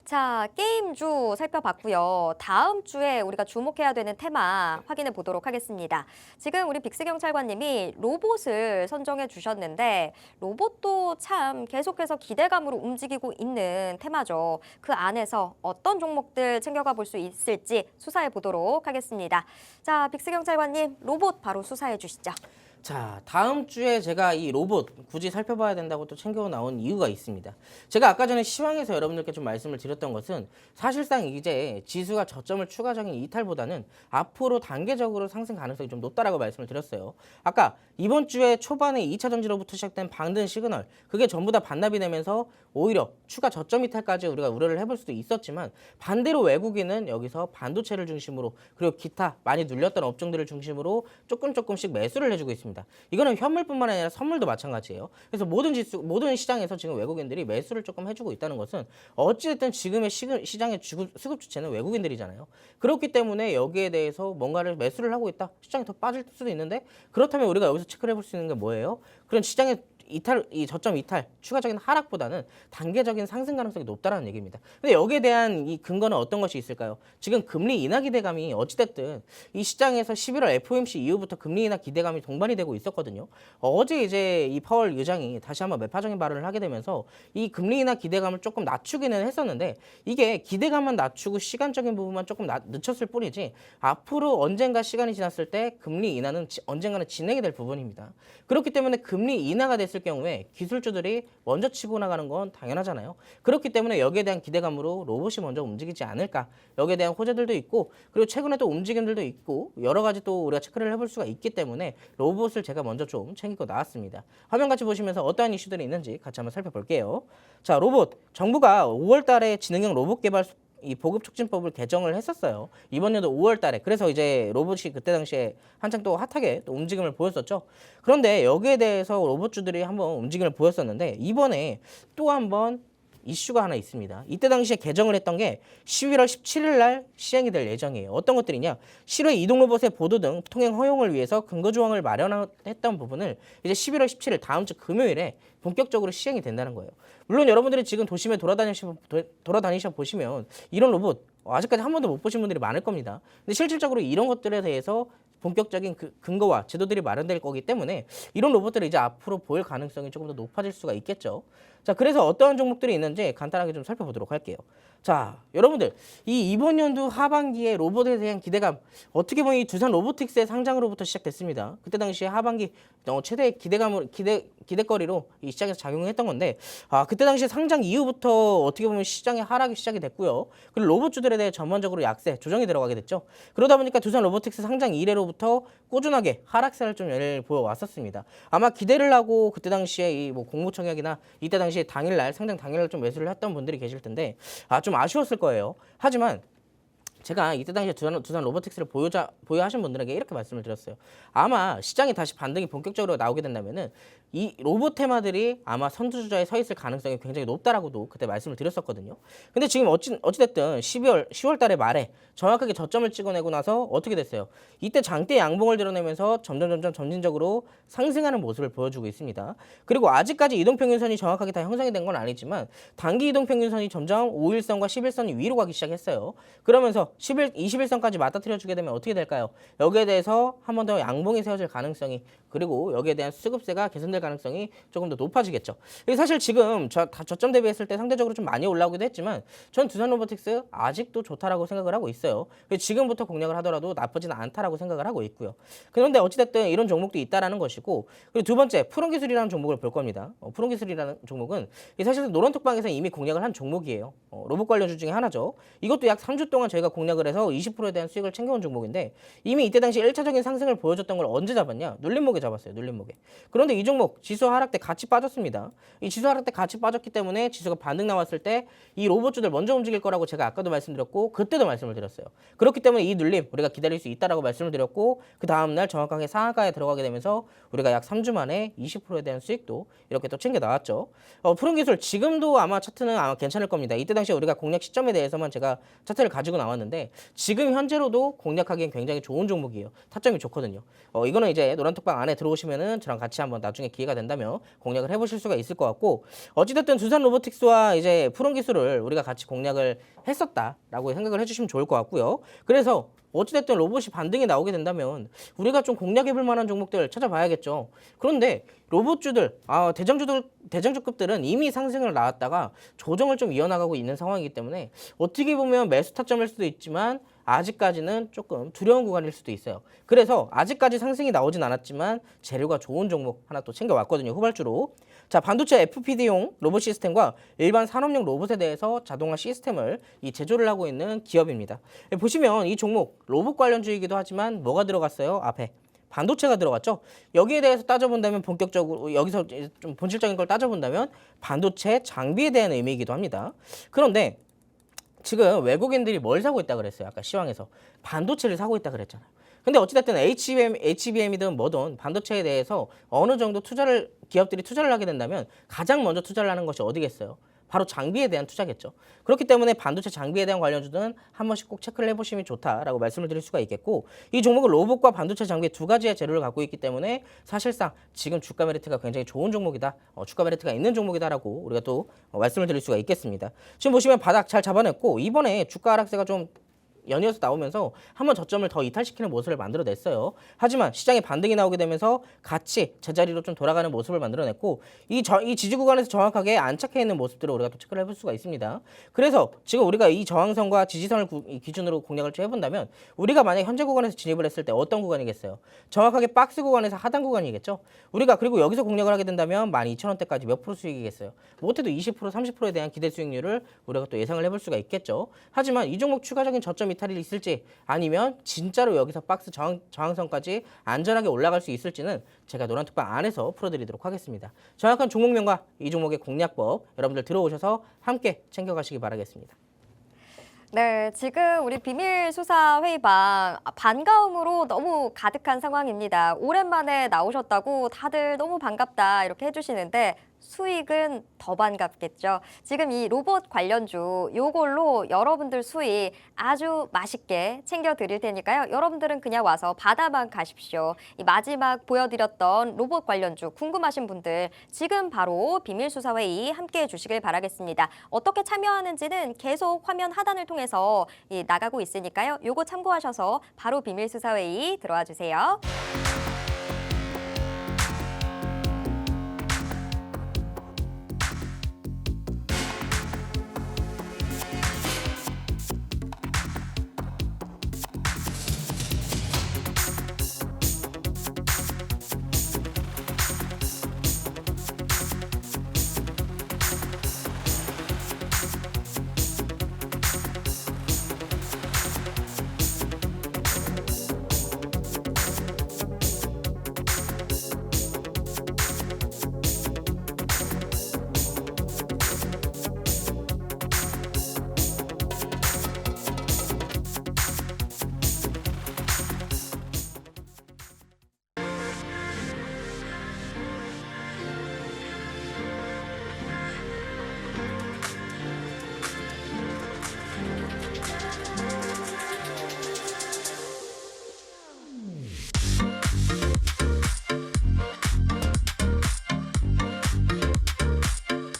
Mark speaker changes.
Speaker 1: 자, 게임주 살펴봤고요. 다음 주에 우리가 주목해야 되는 테마 확인해 보도록 하겠습니다. 지금 우리 빅스경찰관님이 로봇을 선정해 주셨는데 로봇도 참 계속해서 기대감으로 움직이고 있는 테마죠. 그 안에서 어떤 종목들 챙겨가 볼 수 있을지 수사해 보도록 하겠습니다. 자, 빅스경찰관님 로봇 바로 수사해 주시죠.
Speaker 2: 자, 다음 주에 제가 이 로봇 굳이 살펴봐야 된다고 또 챙겨 나온 이유가 있습니다. 제가 아까 전에 시황에서 여러분들께 좀 말씀을 드렸던 것은 사실상 이제 지수가 저점을 추가적인 이탈보다는 앞으로 단계적으로 상승 가능성이 좀 높다라고 말씀을 드렸어요. 아까 이번 주에 초반에 2차 전지로부터 시작된 방등 시그널, 그게 전부 다 반납이 되면서 오히려 추가 저점 이탈까지 우리가 우려를 해볼 수도 있었지만 반대로 외국인은 여기서 반도체를 중심으로 그리고 기타 많이 눌렸던 업종들을 중심으로 조금씩 매수를 해주고 있습니다. 이거는 현물뿐만 아니라 선물도 마찬가지예요. 그래서 모든 시장에서 지금 외국인들이 매수를 조금 해주고 있다는 것은 어찌됐든 지금의 시장의 수급 주체는 외국인들이잖아요. 그렇기 때문에 여기에 대해서 뭔가를 매수를 하고 있다. 시장이 더 빠질 수도 있는데 그렇다면 우리가 여기서 체크를 해볼 수 있는 게 뭐예요? 그런 시장의 이 저점 이탈, 추가적인 하락보다는 단계적인 상승 가능성이 높다라는 얘기입니다. 근데 여기에 대한 이 근거는 어떤 것이 있을까요? 지금 금리 인하 기대감이 어찌됐든 이 시장에서 11월 FOMC 이후부터 금리 인하 기대감이 동반이 되고 있었거든요. 어제 이제 이 파월 의장이 다시 한번 매파적인 발언을 하게 되면서 이 금리 인하 기대감을 조금 낮추기는 했었는데 이게 기대감만 낮추고 시간적인 부분만 조금 늦췄을 뿐이지 앞으로 언젠가 시간이 지났을 때 금리 인하는 언젠가는 진행이 될 부분입니다. 그렇기 때문에 금리 인하가 됐을 경우에 기술주들이 먼저 치고 나가는 건 당연하잖아요. 그렇기 때문에 여기에 대한 기대감으로 로봇이 먼저 움직이지 않을까. 여기에 대한 호재들도 있고 그리고 최근에 또 움직임들도 있고 여러 가지 또 우리가 체크를 해볼 수가 있기 때문에 로봇을 제가 먼저 좀 챙기고 나왔습니다. 화면 같이 보시면서 어떠한 이슈들이 있는지 같이 한번 살펴볼게요. 자, 로봇. 정부가 5월 달에 지능형 로봇 개발 이 보급 촉진법을 개정을 했었어요. 이번 연도 5월 달에. 그래서 이제 로봇이 그때 당시에 한창 또 핫하게 또 움직임을 보였었죠. 그런데 여기에 대해서 로봇주들이 한번 움직임을 보였었는데 이번에 또 한번 이슈가 하나 있습니다. 이때 당시에 개정을 했던 게 11월 17일 날 시행이 될 예정이에요. 어떤 것들이냐? 실외 이동 로봇의 보도 등 통행 허용을 위해서 근거 조항을 마련했던 부분을 이제 11월 17일 다음 주 금요일에 본격적으로 시행이 된다는 거예요. 물론 여러분들이 지금 도심에 돌아다니셔 보시면 이런 로봇 아직까지 한 번도 못 보신 분들이 많을 겁니다. 근데 실질적으로 이런 것들에 대해서 본격적인 근거와 제도들이 마련될 거기 때문에 이런 로봇들을 이제 앞으로 보일 가능성이 조금 더 높아질 수가 있겠죠. 자, 그래서 어떠한 종목들이 있는지 간단하게 좀 살펴보도록 할게요. 자, 여러분들 이번 연도 하반기에 로봇에 대한 기대감 어떻게 보면 이 두산 로보틱스의 상장으로부터 시작됐습니다. 그때 당시에 하반기 최대 기대거리로 이 시장에서 작용했던 건데 그때 당시에 상장 이후부터 어떻게 보면 시장의 하락이 시작이 됐고요. 그리고 로봇주들에 대해 전반적으로 약세 조정이 들어가게 됐죠. 그러다 보니까 두산 로보틱스 상장 이래로부터 꾸준하게 하락세를 좀 보여왔었습니다. 아마 기대를 하고 그때 당시에 이 뭐 공모청약이나 이때 당시에 당일날 상장 당일날 좀 매수를 했던 분들이 계실 텐데 좀 아쉬웠을 거예요. 하지만 제가 이때 당시에 두산 로보틱스를 보유하신 분들에게 이렇게 말씀을 드렸어요. 아마 시장이 다시 반등이 본격적으로 나오게 된다면은 이 로봇 테마들이 아마 선두주자에 서 있을 가능성이 굉장히 높다라고도 그때 말씀을 드렸었거든요. 근데 지금 어찌됐든 10월 달에 말에 정확하게 저점을 찍어내고 나서 어떻게 됐어요? 이때 장대 양봉을 드러내면서 점진적으로 상승하는 모습을 보여주고 있습니다. 그리고 아직까지 이동평균선이 정확하게 다 형성이 된 건 아니지만 단기 이동평균선이 점점 5일선과 11선이 위로 가기 시작했어요. 그러면서 21선까지 맞닥뜨려주게 되면 어떻게 될까요? 여기에 대해서 한 번 더 양봉이 세워질 가능성이 그리고 여기에 대한 수급세가 개선될 가능성이 조금 더 높아지겠죠. 사실 지금 저점 대비했을 때 상대적으로 좀 많이 올라오기도 했지만 전 두산 로보틱스 아직도 좋다라고 생각을 하고 있어요. 지금부터 공략을 하더라도 나쁘지는 않다라고 생각을 하고 있고요. 그런데 어찌됐든 이런 종목도 있다라는 것이고 그리고 두 번째 푸른기술이라는 종목을 볼 겁니다. 푸른기술이라는 종목은 사실 노란톡방에서 이미 공략을 한 종목이에요. 로봇 관련주 중에 하나죠. 이것도 약 3주 동안 저희가 공략을 해서 20%에 대한 수익을 챙겨온 종목인데 이미 이때 당시 1차적인 상승을 보여줬던 걸 언제 잡았냐? 눌림목에 잡았어요. 눌림목에. 그런데 이 종목 지수 하락 때 같이 빠졌습니다. 이 지수 하락 때 같이 빠졌기 때문에 지수가 반등 나왔을 때 이 로봇주들 먼저 움직일 거라고 제가 아까도 말씀드렸고 그때도 말씀을 드렸어요. 그렇기 때문에 이 눌림 우리가 기다릴 수 있다라고 말씀을 드렸고 그 다음날 정확하게 상한가에 들어가게 되면서 우리가 약 3주 만에 20%에 대한 수익도 이렇게 또 챙겨 나왔죠. 푸른기술 지금도 아마 차트는 아마 괜찮을 겁니다. 이때 당시 우리가 공략 시점에 대해서만 제가 차트를 가지고 나왔는데 있는데 지금 현재로도 공략하기엔 굉장히 좋은 종목이에요. 타점이 좋거든요. 이거는 이제 노란톡방 안에 들어오시면은 저랑 같이 한번 나중에 기회가 된다면 공략을 해보실 수가 있을 것 같고 어찌됐든 두산 로보틱스와 이제 푸른 기술을 우리가 같이 공략을 했었다라고 생각을 해주시면 좋을 것 같고요. 그래서 어찌됐든 로봇이 반등이 나오게 된다면 우리가 좀 공략해볼 만한 종목들 찾아봐야겠죠. 그런데 로봇주들, 대장주급들은 이미 상승을 나왔다가 조정을 좀 이어나가고 있는 상황이기 때문에 어떻게 보면 매수 타점일 수도 있지만 아직까지는 조금 두려운 구간일 수도 있어요. 그래서 아직까지 상승이 나오진 않았지만 재료가 좋은 종목 하나 또 챙겨왔거든요. 후발주로. 자, 반도체 FPD용 로봇 시스템과 일반 산업용 로봇에 대해서 자동화 시스템을 제조를 하고 있는 기업입니다. 보시면 이 종목 로봇 관련주이기도 하지만 뭐가 들어갔어요? 앞에 반도체가 들어갔죠. 여기에 대해서 따져본다면 본격적으로 여기서 좀 본질적인 걸 따져본다면 반도체 장비에 대한 의미이기도 합니다. 그런데 지금 외국인들이 뭘 사고 있다 그랬어요? 아까 시황에서 반도체를 사고 있다 그랬잖아요. 근데 어찌됐든 HBM이든 뭐든 반도체에 대해서 어느 정도 기업들이 투자를 하게 된다면 가장 먼저 투자를 하는 것이 어디겠어요? 바로 장비에 대한 투자겠죠. 그렇기 때문에 반도체 장비에 대한 관련주는 한 번씩 꼭 체크를 해보시면 좋다라고 말씀을 드릴 수가 있겠고 이 종목은 로봇과 반도체 장비 두 가지의 재료를 갖고 있기 때문에 사실상 지금 주가 메리트가 굉장히 좋은 종목이다. 주가 메리트가 있는 종목이다라고 우리가 또 말씀을 드릴 수가 있겠습니다. 지금 보시면 바닥 잘 잡아냈고 이번에 주가 하락세가 좀 연이어서 나오면서 한번 저점을 더 이탈시키는 모습을 만들어냈어요. 하지만 시장에 반등이 나오게 되면서 같이 제자리로 좀 돌아가는 모습을 만들어냈고 이 지지 구간에서 정확하게 안착해 있는 모습들을 우리가 또 체크를 해볼 수가 있습니다. 그래서 지금 우리가 이 저항선과 지지선을 기준으로 공략을 좀 해본다면 우리가 만약 현재 구간에서 진입을 했을 때 어떤 구간이겠어요? 정확하게 박스 구간에서 하단 구간이겠죠? 우리가 그리고 여기서 공략을 하게 된다면 12,000원대까지 몇 프로 수익이겠어요? 못해도 20% 30%에 대한 기대 수익률을 우리가 또 예상을 해볼 수가 있겠죠. 하지만 이 종목 추가적인 저점 이탈이 있을지 아니면 진짜로 여기서 박스 저항선까지 안전하게 올라갈 수 있을지는 제가 노란톡방 안에서 풀어드리도록 하겠습니다. 정확한 종목명과 이 종목의 공략법 여러분들 들어오셔서 함께 챙겨가시기 바라겠습니다.
Speaker 1: 네, 지금 우리 비밀 수사 회의방 반가움으로 너무 가득한 상황입니다. 오랜만에 나오셨다고 다들 너무 반갑다 이렇게 해주시는데 수익은 더 반갑겠죠. 지금 이 로봇 관련주 요걸로 여러분들 수익 아주 맛있게 챙겨 드릴 테니까요. 여러분들은 그냥 와서 받아만 가십시오. 이 마지막 보여드렸던 로봇 관련주 궁금하신 분들 지금 바로 비밀수사회의 함께해 주시길 바라겠습니다. 어떻게 참여하는지는 계속 화면 하단을 통해서 나가고 있으니까요. 요거 참고하셔서 바로 비밀수사회의 들어와 주세요.